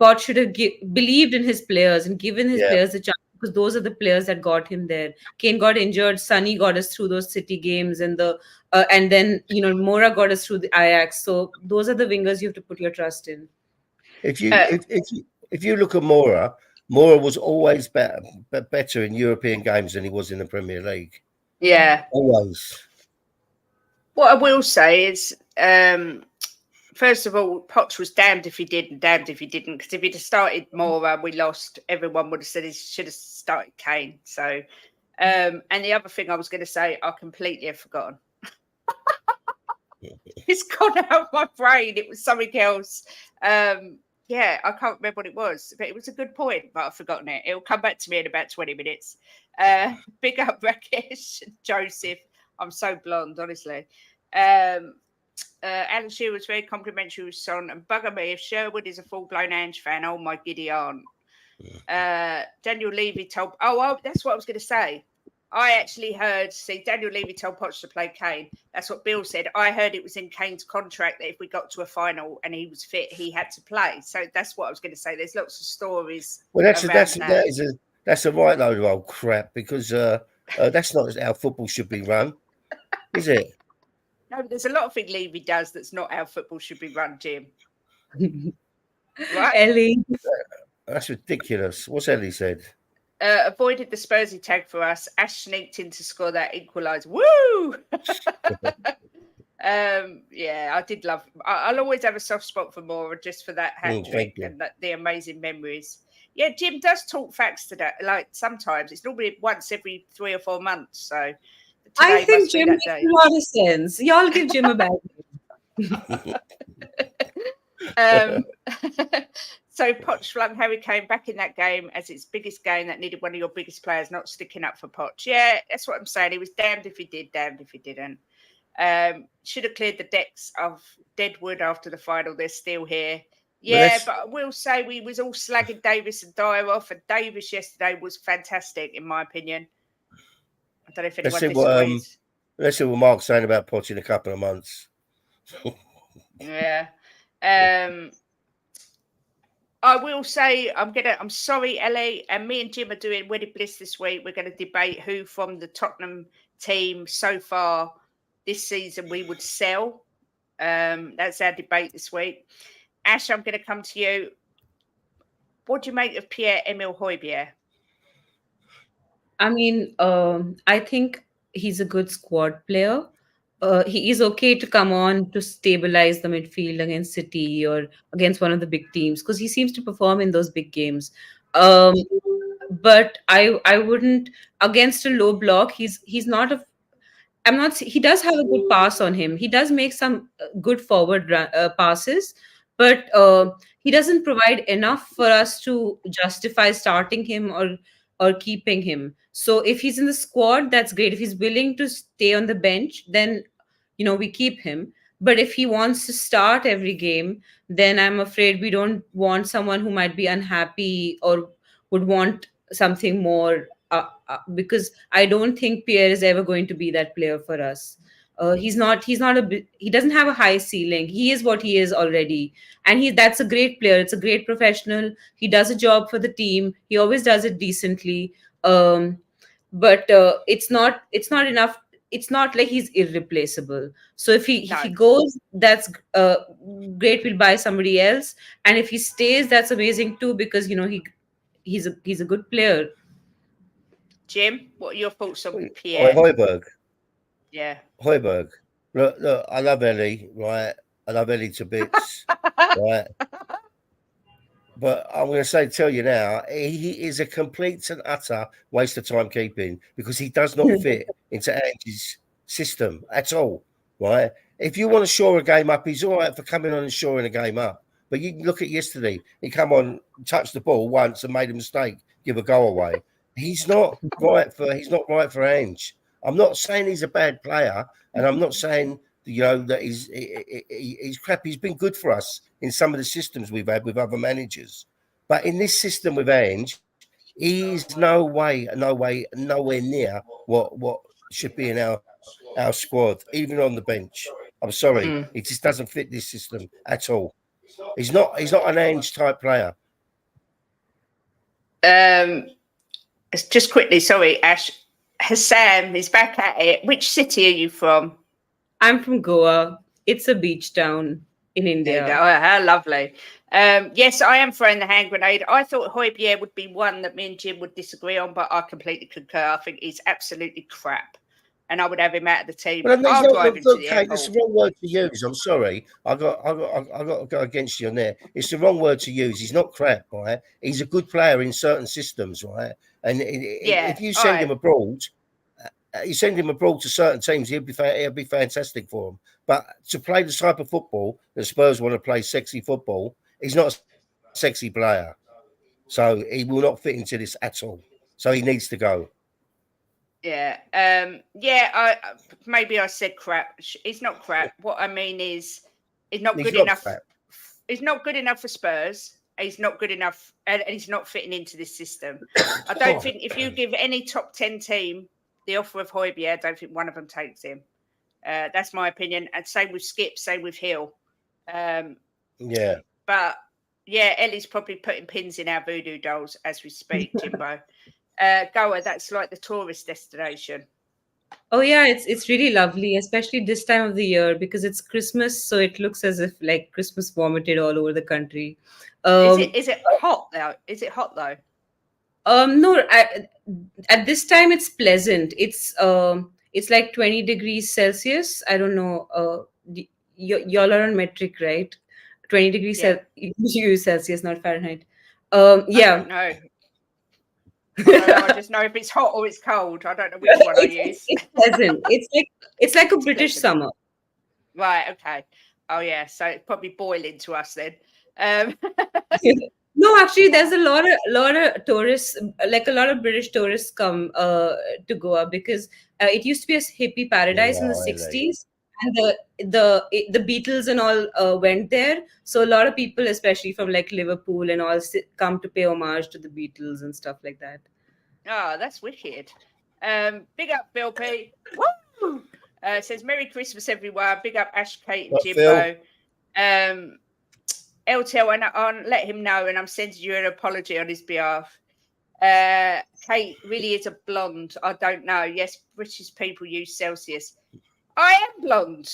Poch should have believed in his players and given his yeah. players a chance, because those are the players that got him there. Kane got injured, Sonny got us through those City games, and then Moura got us through the Ajax. So those are the wingers you have to put your trust in. Uh, If you look at Mora, Mora was always better in European games than he was in the Premier League. yeah. Always. What I will say is, first of all, Potts was damned if he did and damned if he didn't. Because if he'd have started Mora, we lost. Everyone would have said he should have started Kane. So, and the other thing I was going to say, I completely have forgotten. It's gone out of my brain. It was something else. Yeah, I can't remember what it was, but it was a good point, but I've forgotten it. It'll come back to me in about 20 minutes. Big up Rakesh and Joseph. I'm so blonde, honestly. Alan Shearer was very complimentary with Son, and bugger me if Sherwood is a full-blown Ange fan. Oh my giddy aunt. Daniel Levy told. Oh, that's what I was going to say. I actually heard, Daniel Levy told Poch to play Kane. That's what Bill said. I heard it was in Kane's contract that if we got to a final and he was fit, he had to play. So that's what I was going to say. There's lots of stories. Well, that's a right load of old crap because that's not how football should be run, is it? No, but there's a lot of things Levy does that's not how football should be run, Jim. Right? Ellie. That's ridiculous. What's Ellie said? Avoided the Spursy tag for us. Ash sneaked in to score that equaliser. Woo! Yeah, I did love. I'll always have a soft spot for Mora just for that hat trick and the amazing memories. Yeah, Jim does talk facts to that. Like sometimes it's normally once every 3 or 4 months. So I think Jim makes a lot of sense. Y'all give Jim a bad name. So Poch flung Harry Kane back in that game as its biggest game that needed one of your biggest players not sticking up for Poch. Yeah, that's what I'm saying. He was damned if he did, damned if he didn't. Should have cleared the decks of Deadwood after the final. They're still here. Yeah, but I will say we was all slagging Davis and Dyer off, and Davis yesterday was fantastic, in my opinion. I don't know if anyone disagrees. Let's see what Mark's saying about Poch in a couple of months. Yeah. I will say I'm sorry, Ellie, and me and Jim are doing Wedding Bliss this week. We're going to debate who from the Tottenham team so far this season we would sell. That's our debate this week. Ash, I'm going to come to you. What do you make of Pierre-Emile Højbjerg? I mean, I think he's a good squad player. He is okay to come on to stabilize the midfield against City or against one of the big teams because he seems to perform in those big games. But I wouldn't against a low block. He's not a. I'm not. He does have a good pass on him. He does make some good forward passes, but he doesn't provide enough for us to justify starting him or keeping him. So if he's in the squad, that's great. If he's willing to stay on the bench, then we keep him. But if he wants to start every game, then I'm afraid we don't want someone who might be unhappy or would want something more because I don't think Pierre is ever going to be that player for us. He doesn't have a high ceiling. He is what he is already. And that's a great player. It's a great professional. He does a job for the team. He always does it decently. But it's not enough. It's not like he's irreplaceable. So if he goes, that's great. We'll buy somebody else. And if he stays, that's amazing too, because he's a good player. Jim, what are your thoughts on Pierre? Højbjerg. Yeah. Højbjerg. Look, I love Ellie, right? I love Ellie to bits, right? But I'm going to tell you now, he is a complete and utter waste of time keeping because he does not fit into Ange's system at all, right? If you want to shore a game up, he's all right for coming on and shoring a game up. But you look at yesterday, he come on, touched the ball once and made a mistake, give a goal away. He's not right for Ange. I'm not saying he's a bad player, and I'm not saying that he's crap. He's been good for us in some of the systems we've had with other managers, but in this system with Ange, he's nowhere near what should be in our squad, even on the bench. I'm sorry, it just doesn't fit this system at all. He's not an Ange type player. Just quickly, sorry, Ash. Hassan is back at it. Which city are you from? I'm from Goa. It's a beach town in India. Oh, how lovely. Yes, I am throwing the hand grenade. I thought Højbjerg would be one that me and Jim would disagree on, but I completely concur. I think he's absolutely crap. And I would have him out of the team. Well, that's the wrong word to use. I'm sorry. I got to go against you on there. It's the wrong word to use. He's not crap, right? He's a good player in certain systems, right? And if you send him abroad, to certain teams, he'll be fantastic for them. But to play the type of football that Spurs want to play, sexy football, he's not a sexy player. So he will not fit into this at all. So he needs to go. Yeah. Maybe I said crap. He's not crap. What I mean is he's not good enough. Crap. He's not good enough for Spurs. He's not good enough, and he's not fitting into this system. I don't think if you give any top 10 team the offer of Højbjerg, I don't think one of them takes him. That's my opinion. And same with Skip, same with Hill. Yeah. But yeah, Ellie's probably putting pins in our voodoo dolls as we speak, Jimbo. Goa, that's like the tourist destination. Oh yeah, it's really lovely, especially this time of the year because it's Christmas, so it looks as if like Christmas vomited all over the country. Is it hot though? Is it hot though? No, at this time it's pleasant. It's like 20 degrees Celsius. I don't know. Y'all are on metric, right? 20 degrees you use Celsius, not Fahrenheit. Yeah. I don't know. I just know if it's hot or it's cold. I don't know which one I use. It's pleasant. It's like a British summer. Right. Okay. Oh yeah. So it's probably boiling to us then. No, actually, there's a lot of tourists, like a lot of British tourists come to Goa because it used to be a hippie paradise in the 60s, and the Beatles and all went there. So a lot of people, especially from like Liverpool and all, come to pay homage to the Beatles and stuff like that. Oh, that's wicked. Big up, Bill P. Woo! Says Merry Christmas, everyone. Big up, Ash, Kate, and Jimbo. LTL, and I'll let him know, and I'm sending you an apology on his behalf. Kate really is a blonde. I don't know. Yes, British people use Celsius. I am blonde.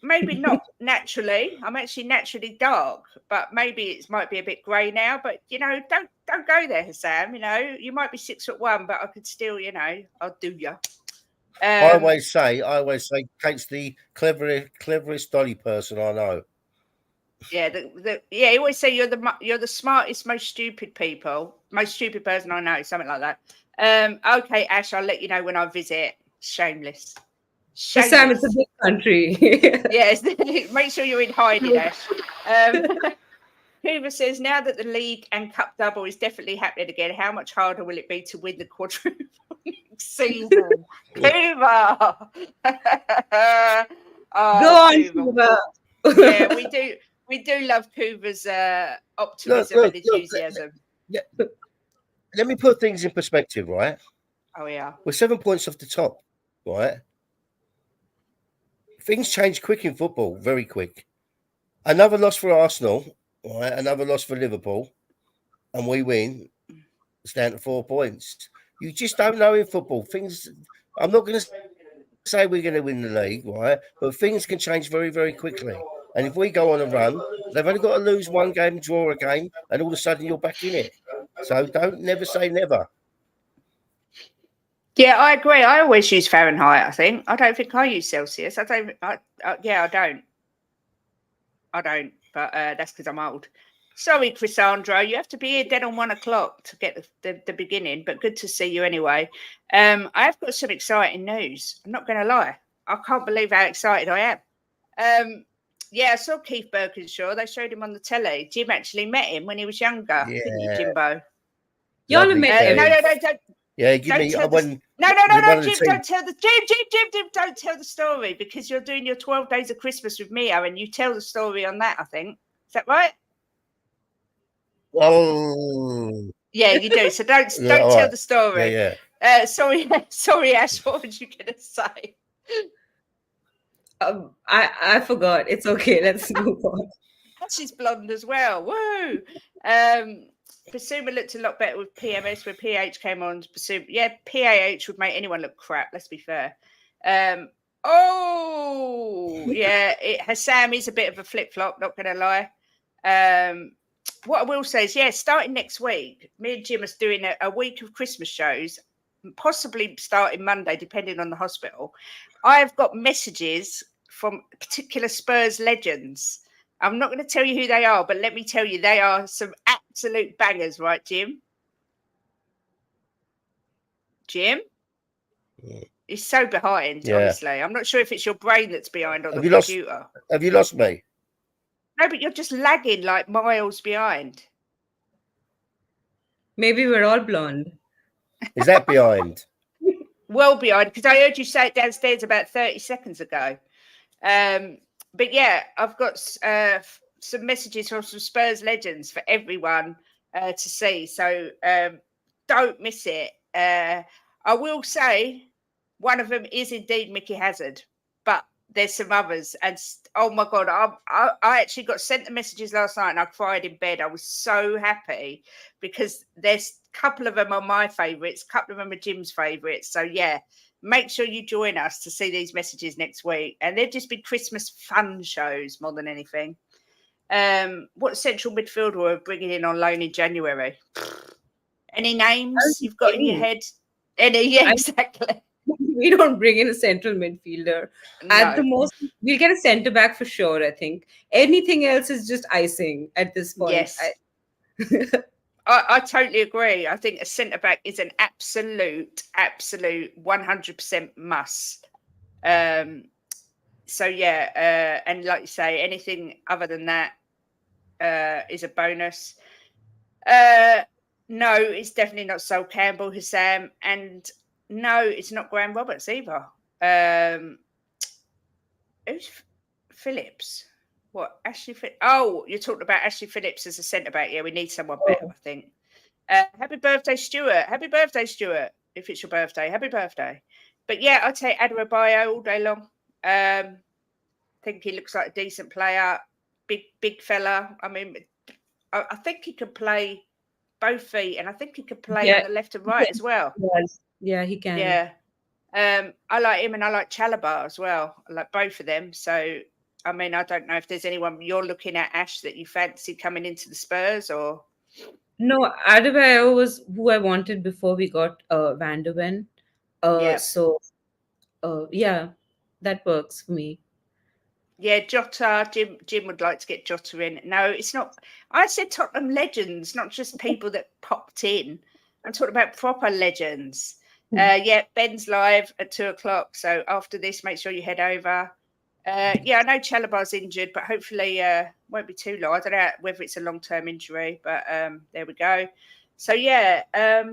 Maybe not naturally. I'm actually naturally dark, but maybe it might be a bit grey now. But you know, don't go there, Sam. You know, you might be 6'1", but I could still, you know, I'll do you. I always say, Kate's the cleverest dolly person I know. Yeah, I always say you're the smartest, most stupid person I know, something like that. Okay, Ash, I'll let you know when I visit. Shameless. Sam, it's a big country. Yes, make sure you're in hiding, Ash. Hoover says, now that the league and cup double is definitely happening again, how much harder will it be to win the quadruple next season? Hoover! Go on, Hoover. Yeah, we do love Coover's optimism and enthusiasm. Let me put things in perspective, right? Oh, yeah. We're 7 points off the top, right? Things change quick in football, very quick. Another loss for Arsenal, right? Another loss for Liverpool, and we win. It's down to 4 points. You just don't know in football. Things. I'm not going to say we're going to win the league, right? But things can change very, very quickly. And if we go on a run, they've only got to lose one game, draw a game, and all of a sudden you're back in it. So never say never. Yeah, I agree. I always use Fahrenheit, I think. I don't think I use Celsius. I don't. But that's because I'm old. Sorry, Chrisandro. You have to be here dead on 1 o'clock to get the beginning, but good to see you anyway. I have got some exciting news. I'm not going to lie. I can't believe how excited I am. Yeah, I saw Keith Birkinshaw. They showed him on the telly. Jim actually met him when he was younger, didn't you, Jimbo? Y'all have met him. No, don't. Yeah, give me when. No, Jim, don't tell the Jim, don't tell the story because you're doing your 12 days of Christmas with Mia and you tell the story on that, I think. Is that right? Oh. Yeah, you do. So don't tell the story. Yeah. Sorry, Ash, what was you gonna say? I forgot. It's okay. Let's move on. She's blonde as well. Woo! Basuma looked a lot better with PMS when PH came on. Basuma, yeah, PAH would make anyone look crap. Let's be fair. Sam is a bit of a flip flop. Not gonna lie. What I will say is, starting next week, me and Jim are doing a week of Christmas shows, possibly starting Monday, depending on the hospital. I've got messages from particular Spurs legends. I'm not going to tell you who they are, but let me tell you, they are some absolute bangers, right, Jim? Jim? He's so behind, honestly. I'm not sure if it's your brain that's behind on the computer. Have you lost me? No, but you're just lagging like miles behind. Maybe we're all blonde. Is that behind? Well behind, because I heard you say it downstairs about 30 seconds ago. But yeah, I've got some messages from some Spurs legends for everyone to see. So don't miss it. I will say One of them is indeed Mickey Hazard, but there's some others. And oh my God, I actually got sent the messages last night and I cried in bed. I was so happy because there's a couple of them are my favourites, a couple of them are Jim's favourites. So yeah, make sure you join us to see these messages next week. And they've just been Christmas fun shows more than anything. What central midfielder are bringing in on loan in January? Any names you've got in your head? Any? Yeah, exactly. We don't bring in a central midfielder. No. At the most, we'll get a centre back for sure, I think. Anything else is just icing at this point. Yes. I totally agree. I think a centre back is an absolute 100% must. So yeah, and like you say, anything other than that is a bonus. No, it's definitely not Sol Campbell, Hussam, and no, it's not Graham Roberts either. Who's Phillips? What, Ashley? Oh, you're talking about Ashley Phillips as a centre back. Yeah, we need someone better, I think. Happy birthday, Stuart. Happy birthday, Stuart. If it's your birthday, happy birthday. But yeah, I'd take Adebayo all day long. Think he looks like a decent player. Big fella. I mean, I think he can play both feet, and I think he can play on the left and right as well. Yes. Yeah, he can. Yeah. I like him, and I like Chalobah as well. I like both of them. So, I mean, I don't know if there's anyone you're looking at, Ash, that you fancy coming into the Spurs, or No, Adebayo was who I wanted before we got Van de Ven. So, yeah, that works for me. Yeah, Jota. Jim would like to get Jota in. No, it's not. I said Tottenham legends, not just people that popped in. I'm talking about proper legends. Yeah, Ben's live at 2:00. So after this, make sure you head over. Yeah, I know Chalobah's injured, but hopefully won't be too long. I don't know whether it's a long-term injury, but there we go. So yeah, I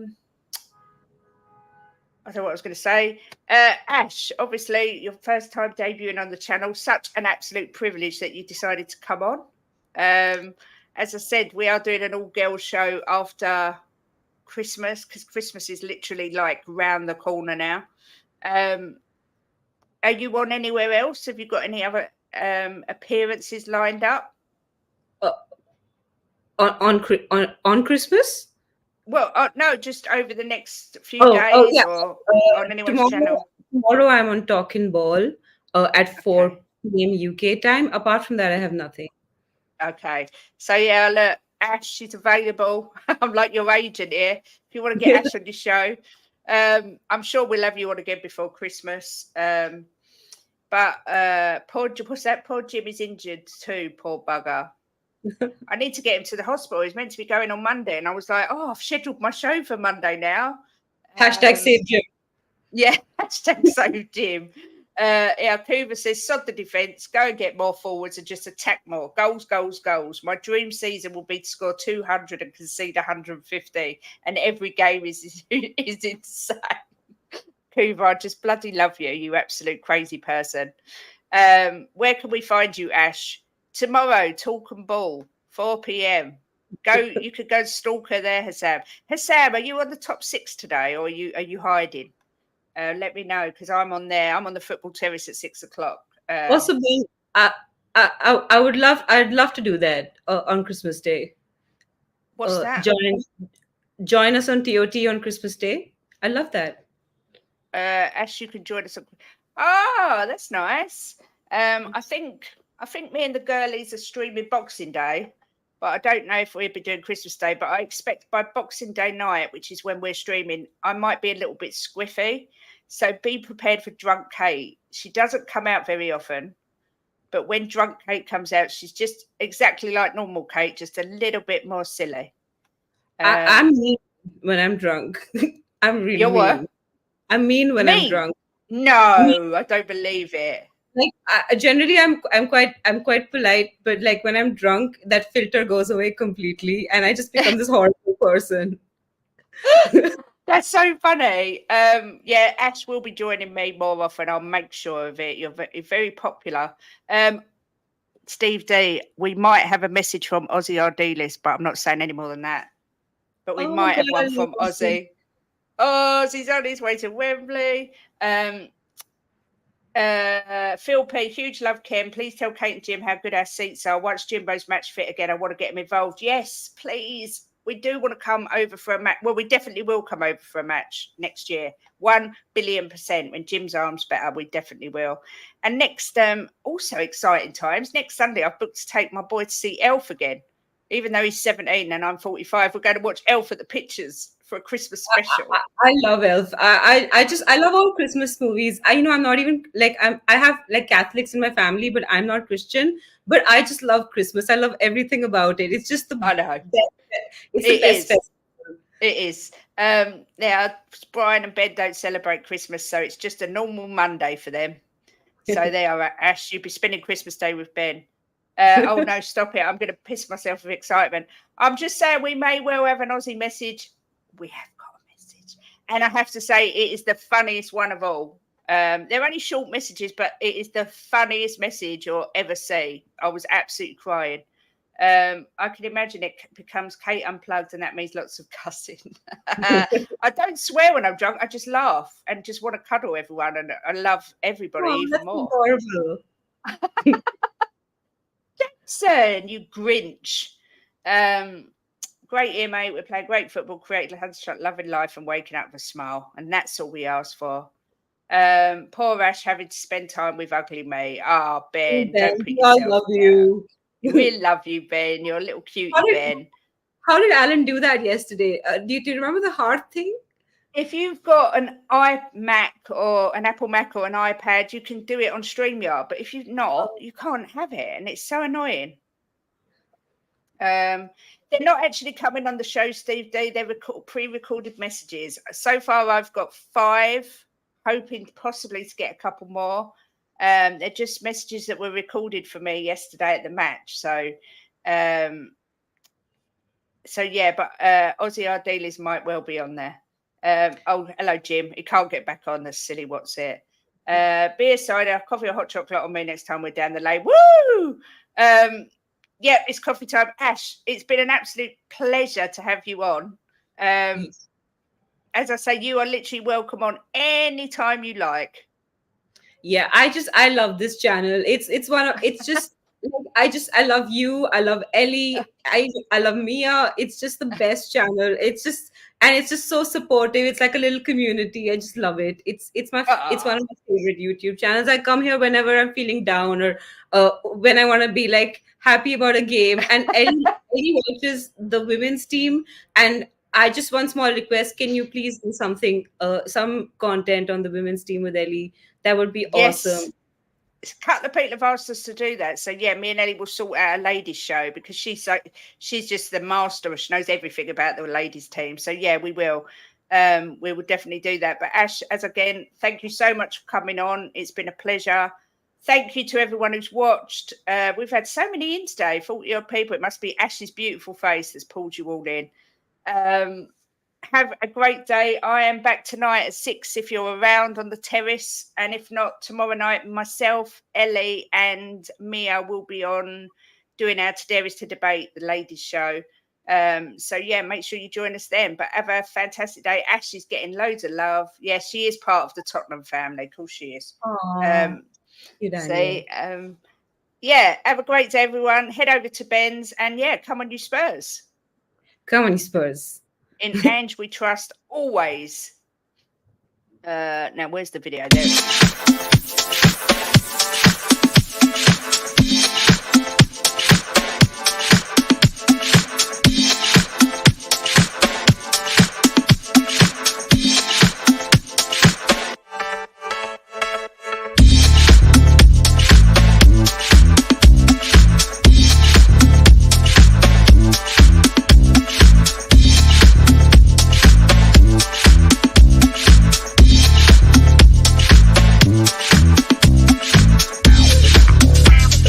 don't know what I was going to say. Ash, obviously your first time debuting on the channel. Such an absolute privilege that you decided to come on. As I said, we are doing an all-girls show after Christmas because Christmas is literally like round the corner now. Are you on anywhere else? Have you got any other appearances lined up? On Christmas? Well, no, just over the next few days or on anyone's channel. Tomorrow I'm on Talking Ball at 4 p.m. UK time. Apart from that, I have nothing. Okay. So, yeah, look, Ash is available. I'm like your agent here. If you want to get Ash on your show, I'm sure we'll have you on again before Christmas. But poor Jim is injured too, poor bugger. I need to get him to the hospital. He's meant to be going on Monday. And I was like, I've scheduled my show for Monday now. Hashtag save Jim. Yeah, hashtag save Jim. Kuva says, sod the defence, go and get more forwards and just attack more. Goals, goals, goals. My dream season will be to score 200 and concede 150. And every game is insane. Kuva, I just bloody love you, you absolute crazy person. Where can we find you, Ash? Tomorrow, Talk and Ball, 4 p.m. You could go stalk her there, Hussam. Hussam, are you on the top 6 today, or are you hiding? Let me know because I'm on there. I'm on the football terrace at 6:00. Possibly, I'd love to do that on Christmas Day. What's that? Join us on TOT on Christmas Day. I love that. Ash, you can join us. Oh, that's nice. I think me and the girlies are streaming Boxing Day, but I don't know if we'll be doing Christmas Day. But I expect by Boxing Day night, which is when we're streaming, I might be a little bit squiffy. So be prepared for Drunk Kate. She doesn't come out very often, but when Drunk Kate comes out, she's just exactly like normal Kate, just a little bit more silly. I'm mean when I'm drunk. I'm really mean. What? I'm mean when I'm drunk. No, I don't believe it. Like generally, I'm quite polite, but like when I'm drunk, that filter goes away completely, and I just become this horrible person. That's so funny. Yeah, Ash will be joining me more often. I'll make sure of it. You're very popular. Steve D, we might have a message from Ozzy RD list, but I'm not saying any more than that. But we might have one from Ozzy. Oz, he's on his way to Wembley. Phil P, huge love, Kim. Please tell Kate and Jim how good our seats are. Once Jimbo's match fit again, I want to get him involved. Yes, please. We do want to come over for a match. Well, we definitely will come over for a match next year. 1,000,000,000%. When Jim's arm's better, we definitely will. And next, also exciting times. Next Sunday, I've booked to take my boy to see Elf again. Even though he's 17 and I'm 45, we're going to watch Elf at the Pictures for a Christmas special. I love Elf. I love all Christmas movies. I'm not even like I have like Catholics in my family, but I'm not Christian. But I just love Christmas. I love everything about it. It's just the I know. best. It's the best festival. It is. Yeah, Brian and Ben don't celebrate Christmas, so it's just a normal Monday for them. So they are. Ash, you'll be spending Christmas Day with Ben. Oh no, stop it. I'm going to piss myself with excitement. I'm just saying we may well have an Aussie message. We have got a message. And I have to say it is the funniest one of all. They're only short messages, but it is the funniest message you'll ever see. I was absolutely crying. I can imagine it becomes Kate Unplugged, and that means lots of cussing. I don't swear when I'm drunk. I just laugh and just want to cuddle everyone, and I love everybody even more. Adorable. Jackson, you Grinch. Great year, mate. We're playing great football, creating loving life and waking up with a smile. And that's all we ask for. Poor Ash having to spend time with ugly me. Oh, Ben, don't put yourself I love down. you. We love you, Ben. You're a little cutie, Ben. How did Alan do that yesterday? Do you remember the heart thing? If you've got an iMac or an Apple Mac or an iPad, you can do it on StreamYard. But if you've not, you can't have it. And it's so annoying. They're not actually coming on the show, Steve. They're pre-recorded messages. So far, I've got 5, hoping possibly to get a couple more. They're just messages that were recorded for me yesterday at the match. So yeah, but Aussie Our Dealers might well be on there. Oh, hello, Jim. He can't get back on. That's silly. What's it? Beer, cider, coffee or hot chocolate on me next time we're down the lane. Woo! Yeah, it's coffee time. Ash, it's been an absolute pleasure to have you on. As I say, you are literally welcome on any time you like. Yeah, I love this channel. It's just I love you. I love Ellie. I love Mia. It's just the best channel. It's just so supportive. It's like a little community. I just love it. It's one of my favorite YouTube channels. I come here whenever I'm feeling down or when I want to be like happy about a game. And Ellie watches the women's team, and I just one small request. Can you please do something, some content on the women's team with Ellie? That would be awesome. A couple of people have asked us to do that. So yeah, me and Ellie will sort out a ladies show because she's just the master. She knows everything about the ladies team. So yeah, we will. We will definitely do that. But Ash, as again, thank you so much for coming on. It's been a pleasure. Thank you to everyone who's watched. We've had so many in today, 40-odd people. It must be Ash's beautiful face that's pulled you all in. Have a great day. I am back tonight at 6 if you're around on the terrace. And if not, tomorrow night, myself, Ellie and Mia will be on doing our To Dare Is to Debate, the ladies show. So, yeah, make sure you join us then. But have a fantastic day. Ash is getting loads of love. Yeah, she is part of the Tottenham family. Of course she is. Yeah, have a great day, everyone. Head over to Ben's and, yeah, come on, you Spurs. Come on, you Spurs. In Ange we trust always. Now, where's the video? There it is.